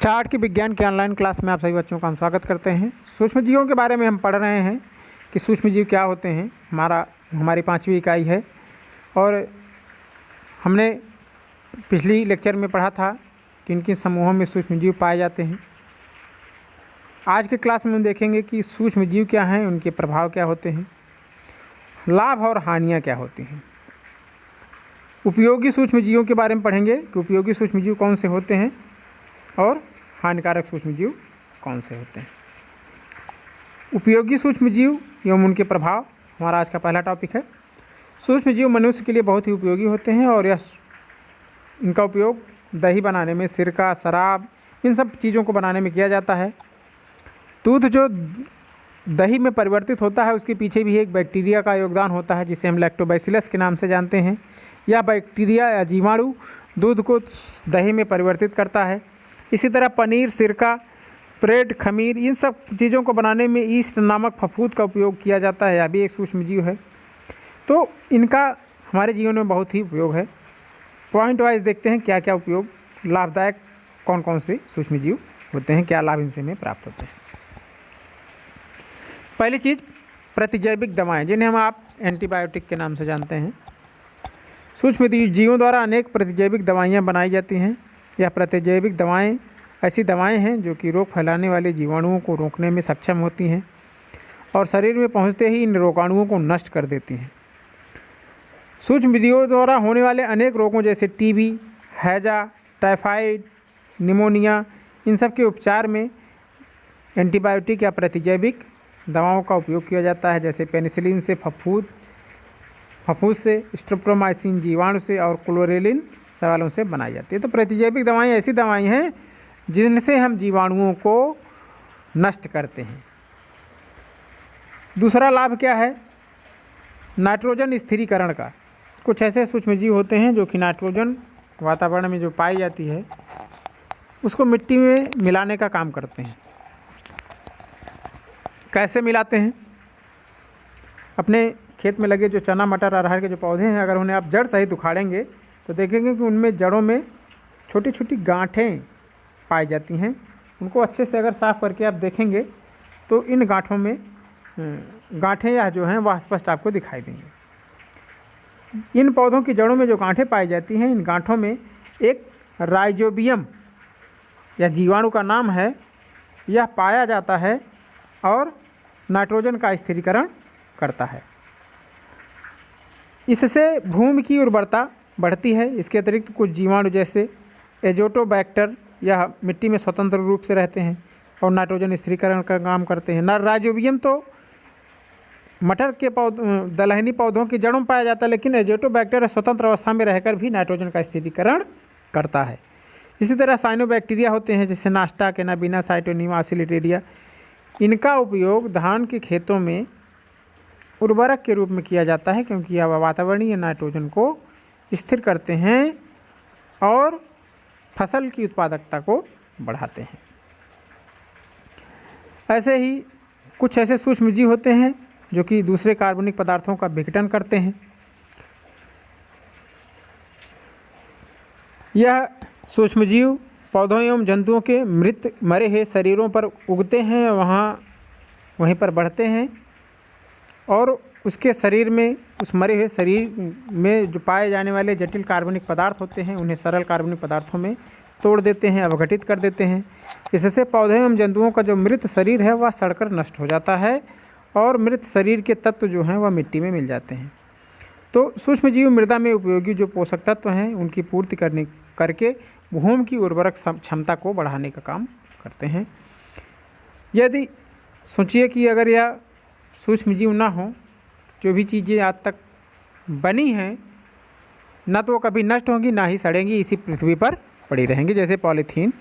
Start की विज्ञान के ऑनलाइन क्लास में आप सभी बच्चों का हम स्वागत करते हैं। सूक्ष्म जीवों के बारे में हम पढ़ रहे हैं कि सूक्ष्म जीव क्या होते हैं। हमारी 5वीं इकाई है और हमने पिछली लेक्चर में पढ़ा था कि किन किन समूहों में सूक्ष्म जीव पाए जाते हैं। आज के क्लास में हम देखेंगे कि सूक्ष्म जीव क्या हैं, उनके प्रभाव क्या होते हैं, लाभ और हानियाँ क्या होती हैं। उपयोगी सूक्ष्म जीवों के बारे में पढ़ेंगे कि उपयोगी सूक्ष्म जीव कौन से होते हैं और हानिकारक सूक्ष्म जीव कौन से होते हैं। उपयोगी सूक्ष्म जीव एवं उनके प्रभाव हमारा आज का पहला टॉपिक है। सूक्ष्म जीव मनुष्य के लिए बहुत ही उपयोगी होते हैं और इनका उपयोग दही बनाने में, सिरका, शराब, इन सब चीज़ों को बनाने में किया जाता है। दूध जो दही में परिवर्तित होता है उसके पीछे भी एक बैक्टीरिया का योगदान होता है जिसे हम लैक्टोबैसिलस के नाम से जानते हैं। यह बैक्टीरिया या जीवाणु दूध को दही में परिवर्तित करता है। इसी तरह पनीर, सिरका, ब्रेड, खमीर, इन सब चीज़ों को बनाने में ईस्ट नामक फफूंद का उपयोग किया जाता है। यह भी एक सूक्ष्म जीव है। तो इनका हमारे जीवन में बहुत ही उपयोग है। पॉइंट वाइज देखते हैं क्या क्या उपयोग, लाभदायक कौन कौन से सूक्ष्म जीव होते हैं, क्या लाभ इनसे हमें प्राप्त होते हैं। पहली चीज़ प्रतिजैविक दवाएं, जिन्हें आप एंटीबायोटिक के नाम से जानते हैं। सूक्ष्म जीवों द्वारा अनेक प्रतिजैविक दवाइयाँ बनाई जाती हैं। यह प्रतिजैविक दवाएं ऐसी दवाएं हैं जो कि रोग फैलाने वाले जीवाणुओं को रोकने में सक्षम होती हैं और शरीर में पहुंचते ही इन रोगाणुओं को नष्ट कर देती हैं। सूक्ष्म जीवों द्वारा होने वाले अनेक रोगों जैसे टीबी, हैजा, टाइफाइड, निमोनिया, इन सब के उपचार में एंटीबायोटिक या प्रतिजैविक दवाओं का उपयोग किया जाता है। जैसे पेनिसिलिन से फफूंद से, स्ट्रेप्टोमाइसिन जीवाणु से और क्लोरेलिन सवालों से बनाई जाती है। तो प्रतिजैविक दवाएं ऐसी दवाएं हैं जिनसे हम जीवाणुओं को नष्ट करते हैं। दूसरा लाभ क्या है, नाइट्रोजन स्थिरीकरण का। कुछ ऐसे सूक्ष्म जीव होते हैं जो कि नाइट्रोजन वातावरण में जो पाई जाती है उसको मिट्टी में मिलाने का काम करते हैं। कैसे मिलाते हैं? अपने खेत में लगे जो चना, मटर, अरहर के जो पौधे हैं, अगर उन्हें आप जड़ सहित उखाड़ेंगे तो देखेंगे कि उनमें जड़ों में छोटी छोटी गांठें पाई जाती हैं। उनको अच्छे से अगर साफ़ करके आप देखेंगे तो इन गांठों में गांठें या जो हैं वह स्पष्ट आपको दिखाई देंगे। इन पौधों की जड़ों में जो गांठें पाई जाती हैं, इन गांठों में एक राइजोबियम या जीवाणु का नाम है, यह पाया जाता है और नाइट्रोजन का स्थिरीकरण करता है। इससे भूमि की उर्वरता बढ़ती है। इसके अतिरिक्त कुछ जीवाणु जैसे एजोटोबैक्टर यह मिट्टी में स्वतंत्र रूप से रहते हैं और नाइट्रोजन स्थिरीकरण का काम करते हैं। राइजोबियम तो मटर के दलहनी पौधों की जड़ों में पाया जाता है, लेकिन एजोटोबैक्टर स्वतंत्र अवस्था में रहकर भी नाइट्रोजन का स्थिरीकरण करता है। इसी तरह साइनोबैक्टीरिया होते हैं जैसे नास्टा, केनाबिना, साइटोनिमा, एसिलिटेरिया। इनका उपयोग धान के खेतों में उर्वरक के रूप में किया जाता है क्योंकि यह वातावरणीय नाइट्रोजन को स्थिर करते हैं और फसल की उत्पादकता को बढ़ाते हैं। ऐसे ही कुछ ऐसे सूक्ष्म जीव होते हैं जो कि दूसरे कार्बनिक पदार्थों का विघटन करते हैं। यह सूक्ष्म जीव पौधों एवं जंतुओं के मरे हुए शरीरों पर उगते हैं, वहीं पर बढ़ते हैं और उसके शरीर में, उस मरे हुए शरीर में जो पाए जाने वाले जटिल कार्बनिक पदार्थ होते हैं उन्हें सरल कार्बनिक पदार्थों में तोड़ देते हैं, अवघटित कर देते हैं। इससे पौधे एवं जंतुओं का जो मृत शरीर है वह सड़कर नष्ट हो जाता है और मृत शरीर के तत्व जो हैं वह मिट्टी में मिल जाते हैं। तो सूक्ष्म जीव मृदा में उपयोगी जो पोषक तत्व हैं उनकी पूर्ति करके भूमि की उर्वरक क्षमता को बढ़ाने का काम करते हैं। यदि सोचिए कि अगर यह सूक्ष्म जीव ना हो, जो भी चीज़ें आज तक बनी हैं ना तो वो कभी नष्ट होंगी ना ही सड़ेंगी, इसी पृथ्वी पर पड़ी रहेंगी। जैसे पॉलीथीन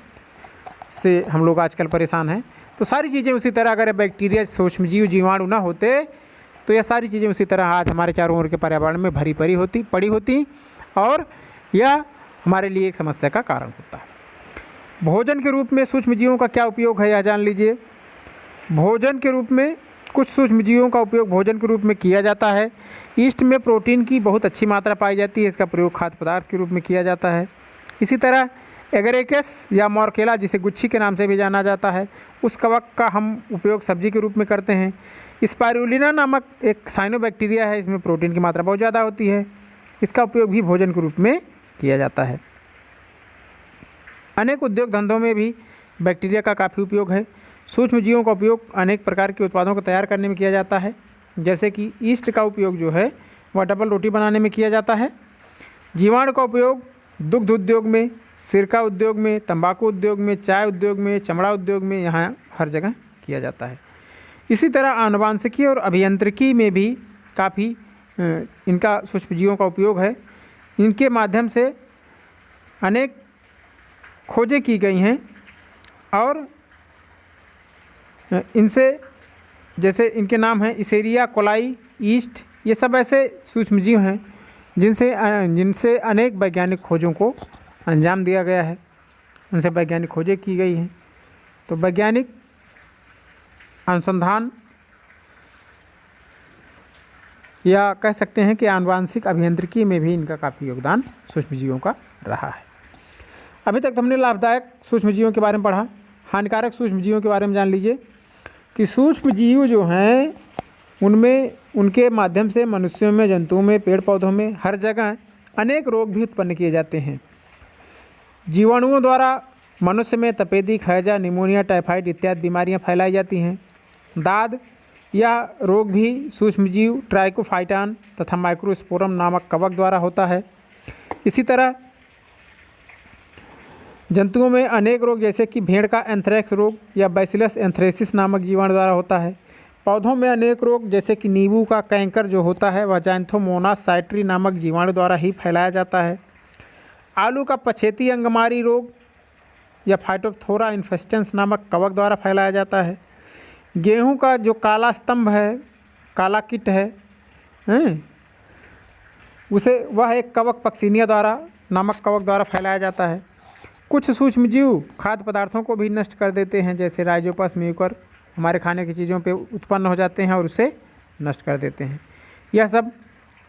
से हम लोग आजकल परेशान हैं, तो सारी चीज़ें उसी तरह अगर बैक्टीरिया, सूक्ष्म जीव, जीवाणु ना होते तो यह सारी चीज़ें उसी तरह आज हमारे चारों ओर के पर्यावरण में पड़ी होती और यह हमारे लिए एक समस्या का कारण होता है। भोजन के रूप में सूक्ष्म जीवों का क्या उपयोग है यह जान लीजिए। भोजन के रूप में कुछ सूक्ष्म जीवों का उपयोग भोजन के रूप में किया जाता है। ईस्ट में प्रोटीन की बहुत अच्छी मात्रा पाई जाती है, इसका प्रयोग खाद्य पदार्थ के रूप में किया जाता है। इसी तरह एगरेकस या मॉर्केला, जिसे गुच्छी के नाम से भी जाना जाता है, उस कवक का हम उपयोग सब्जी के रूप में करते हैं। स्पाइरुलिना नामक एक साइनोबैक्टीरिया है, इसमें प्रोटीन की मात्रा बहुत ज़्यादा होती है, इसका उपयोग भी भोजन के रूप में किया जाता है। अनेक उद्योग धंधों में भी बैक्टीरिया का काफ़ी उपयोग है। सूक्ष्म जीवों का उपयोग अनेक प्रकार के उत्पादों को तैयार करने में किया जाता है, जैसे कि ईस्ट का उपयोग जो है वह डबल रोटी बनाने में किया जाता है। जीवाणु का उपयोग दुग्ध उद्योग में, सिरका उद्योग में, तंबाकू उद्योग में, चाय उद्योग में, चमड़ा उद्योग में, यहाँ हर जगह किया जाता है। इसी तरह आनुवांशिकी और अभियांत्रिकी में भी काफ़ी इनका सूक्ष्मजीवों का उपयोग है। इनके माध्यम से अनेक खोजें की गई हैं और इनसे, जैसे इनके नाम हैं इसेरिया कोलाई, ईस्ट, ये सब ऐसे सूक्ष्मजीव हैं जिनसे अनेक वैज्ञानिक खोजों को अंजाम दिया गया है, उनसे वैज्ञानिक खोजें की गई हैं। तो वैज्ञानिक अनुसंधान या कह सकते हैं कि आनुवांशिक अभियांत्रिकी में भी इनका काफ़ी योगदान सूक्ष्मजीवों का रहा है। अभी तक हमने लाभदायक सूक्ष्मजीवों के बारे में पढ़ा, हानिकारक सूक्ष्मजीवों के बारे में जान लीजिए कि सूक्ष्मजीव जो हैं उनमें, उनके माध्यम से मनुष्यों में, जंतुओं में, पेड़ पौधों में, हर जगह अनेक रोग भी उत्पन्न किए जाते हैं। जीवाणुओं द्वारा मनुष्य में तपेदिक, हैजा, निमोनिया, टाइफाइड इत्यादि बीमारियां फैलाई जाती हैं। दाद या रोग भी सूक्ष्मजीव ट्राइकोफाइटान तथा माइक्रोस्पोरम नामक कवक द्वारा होता है। इसी तरह जंतुओं में अनेक रोग, जैसे कि भेड़ का एंथ्रेक्स रोग या बैसिलस एंथ्रेसिस नामक जीवाणु द्वारा होता है। पौधों में अनेक रोग, जैसे कि नींबू का कैंकर जो होता है वह जैंथोमोनास साइट्री नामक जीवाणु द्वारा ही फैलाया जाता है। आलू का पछेती अंगमारी रोग या फाइटोप्थोरा इन्फेस्टेंस नामक कवक द्वारा फैलाया जाता है। गेहूं का जो काला स्तंभ है, काला कीट है, उसे वह एक कवक पक्सिनिया द्वारा नामक कवक द्वारा फैलाया जाता है। कुछ सूक्ष्मजीव खाद्य पदार्थों को भी नष्ट कर देते हैं, जैसे राइजोपस म्यूकर हमारे खाने की चीज़ों पे उत्पन्न हो जाते हैं और उसे नष्ट कर देते हैं। यह सब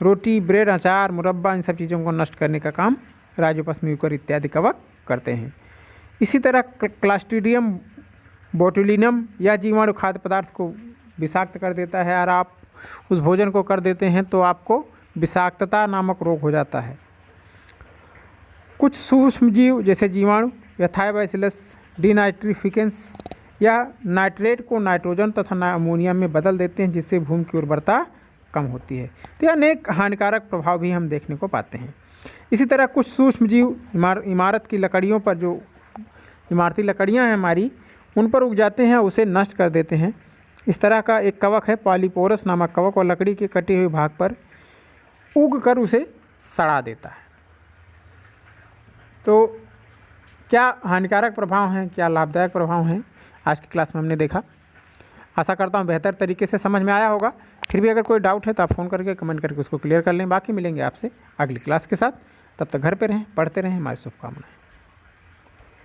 रोटी, ब्रेड, अचार, मुरब्बा, इन सब चीज़ों को नष्ट करने का काम राइजोपस म्यूकर इत्यादि कवक करते हैं। इसी तरह क्लास्ट्रीडियम बोटुलिनम यह जीवाणु खाद्य पदार्थ को विषाक्त कर देता है और आप उस भोजन को कर देते हैं तो आपको विषाक्तता नामक रोग हो जाता है। कुछ सूक्ष्मजीव जैसे जीवाणु एथाइबैसिलस डिनाइट्रिफिकेंस या नाइट्रेट को नाइट्रोजन तथा अमोनिया में बदल देते हैं, जिससे भूमि की उर्वरता कम होती है। तो अनेक हानिकारक प्रभाव भी हम देखने को पाते हैं। इसी तरह कुछ सूक्ष्मजीव इमारत की लकड़ियों पर, जो इमारती लकड़ियां हैं हमारी, उन पर उग जाते हैं, उसे नष्ट कर देते हैं। इस तरह का एक कवक है पॉलीपोरस नामक कवक, और लकड़ी के कटे हुए भाग पर उग कर उसे सड़ा देता है। तो क्या हानिकारक प्रभाव हैं, क्या लाभदायक प्रभाव हैं, आज की क्लास में हमने देखा। आशा करता हूँ बेहतर तरीके से समझ में आया होगा। फिर भी अगर कोई डाउट है तो आप फ़ोन करके कमेंट करके उसको क्लियर कर लें। बाकी मिलेंगे आपसे अगली क्लास के साथ। तब तक घर पे रहें, पढ़ते रहें। हमारी शुभकामनाएं।